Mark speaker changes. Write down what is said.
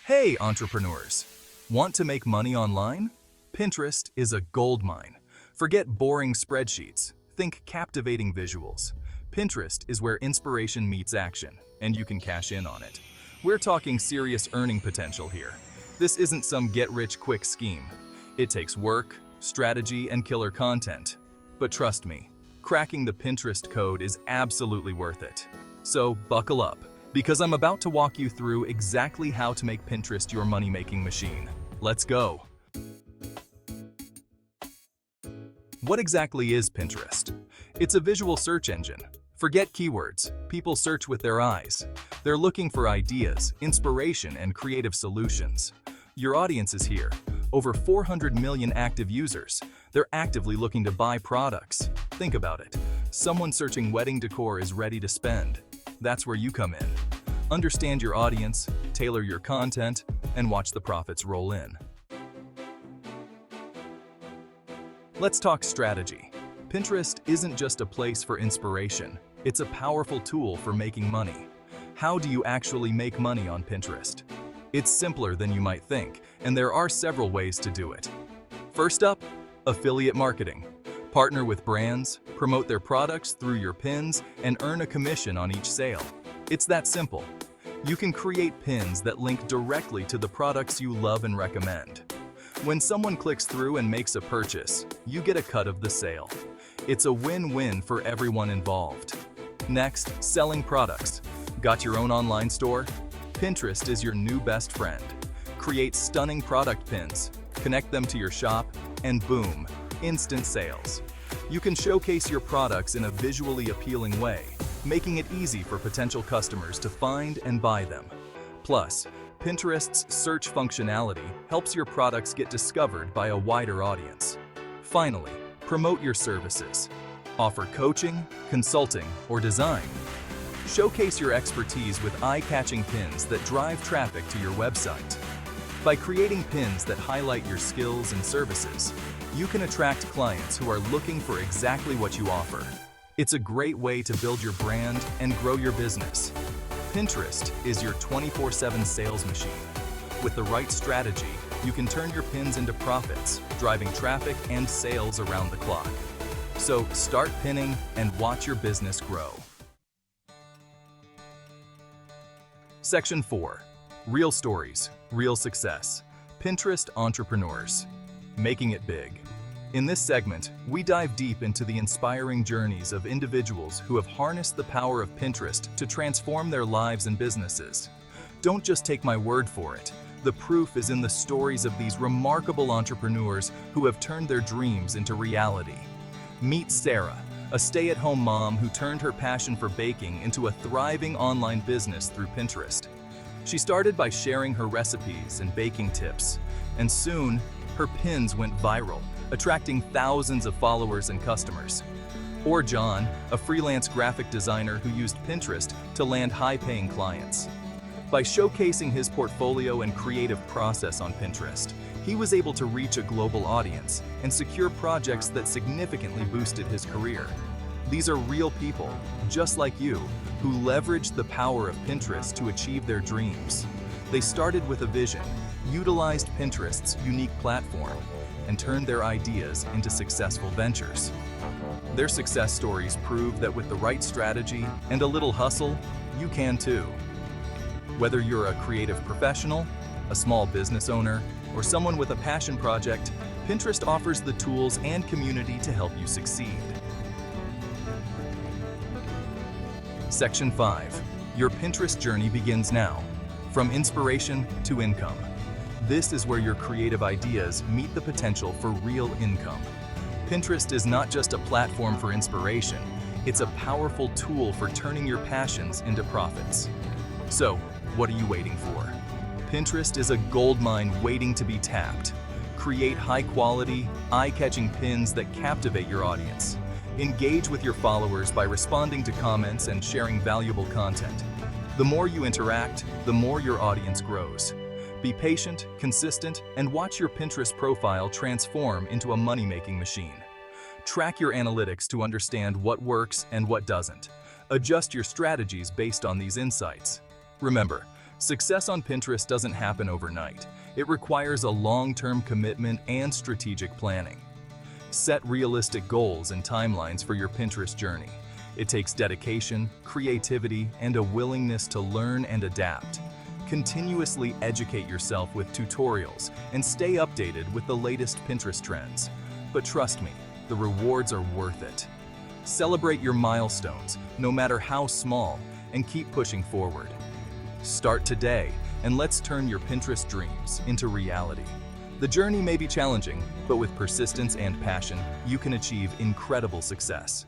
Speaker 1: Hey, entrepreneurs! Want to make money online? Pinterest is a goldmine. Forget boring spreadsheets. Think captivating visuals. Pinterest is where inspiration meets action, and you can cash in on it. We're talking serious earning potential here. This isn't some get-rich-quick scheme. It takes work, strategy, and killer content. But trust me, cracking the Pinterest code is absolutely worth it. So buckle up, because I'm about to walk you through exactly how to make Pinterest your money-making machine. Let's go! What exactly is Pinterest? It's a visual search engine. Forget keywords. People search with their eyes. They're looking for ideas, inspiration, and creative solutions. Your audience is here. Over 400 million active users. They're actively looking to buy products. Think about it. Someone searching wedding decor is ready to spend. That's where you come in. Understand your audience, tailor your content, and watch the profits roll in. Let's talk strategy. Pinterest isn't just a place for inspiration. It's a powerful tool for making money. How do you actually make money on Pinterest? It's simpler than you might think, and there are several ways to do it. First up, affiliate marketing. Partner with brands, promote their products through your pins, and earn a commission on each sale. It's that simple. You can create pins that link directly to the products you love and recommend. When someone clicks through and makes a purchase, you get a cut of the sale. It's a win-win for everyone involved. Next, selling products. Got your own online store? Pinterest is your new best friend. Create stunning product pins, connect them to your shop, and boom, instant sales. You can showcase your products in a visually appealing way, making it easy for potential customers to find and buy them. Plus, Pinterest's search functionality helps your products get discovered by a wider audience. Finally, promote your services. Offer coaching, consulting, or design. Showcase your expertise with eye-catching pins that drive traffic to your website. By creating pins that highlight your skills and services, you can attract clients who are looking for exactly what you offer. It's a great way to build your brand and grow your business. Pinterest is your 24/7 sales machine. With the right strategy, you can turn your pins into profits, driving traffic and sales around the clock. So start pinning and watch your business grow. Section 4. Real stories, real success. Pinterest entrepreneurs. Making it big. In this segment, we dive deep into the inspiring journeys of individuals who have harnessed the power of Pinterest to transform their lives and businesses. Don't just take my word for it. The proof is in the stories of these remarkable entrepreneurs who have turned their dreams into reality. Meet Sarah, a stay-at-home mom who turned her passion for baking into a thriving online business through Pinterest. She started by sharing her recipes and baking tips, and soon, her pins went viral, attracting thousands of followers and customers. Or John, a freelance graphic designer who used Pinterest to land high-paying clients. By showcasing his portfolio and creative process on Pinterest, he was able to reach a global audience and secure projects that significantly boosted his career. These are real people, just like you, who leveraged the power of Pinterest to achieve their dreams. They started with a vision, utilized Pinterest's unique platform, and turned their ideas into successful ventures. Their success stories prove that with the right strategy and a little hustle, you can too. Whether you're a creative professional, a small business owner, or someone with a passion project, Pinterest offers the tools and community to help you succeed. Section 5. Your Pinterest journey begins now. From inspiration to income. This is where your creative ideas meet the potential for real income. Pinterest is not just a platform for inspiration, it's a powerful tool for turning your passions into profits. So, what are you waiting for? Pinterest is a goldmine waiting to be tapped. Create high-quality, eye-catching pins that captivate your audience. Engage with your followers by responding to comments and sharing valuable content. The more you interact, the more your audience grows. Be patient, consistent, and watch your Pinterest profile transform into a money-making machine. Track your analytics to understand what works and what doesn't. Adjust your strategies based on these insights. Remember, Success on Pinterest doesn't happen overnight. It requires a long-term commitment and strategic planning. Set realistic goals and timelines for your Pinterest journey. It takes dedication, creativity, and a willingness to learn and adapt. Continuously educate yourself with tutorials and stay updated with the latest Pinterest trends. But trust me, the rewards are worth it. Celebrate your milestones, no matter how small, and keep pushing forward. Start today, and let's turn your Pinterest dreams into reality. The journey may be challenging, but with persistence and passion, you can achieve incredible success.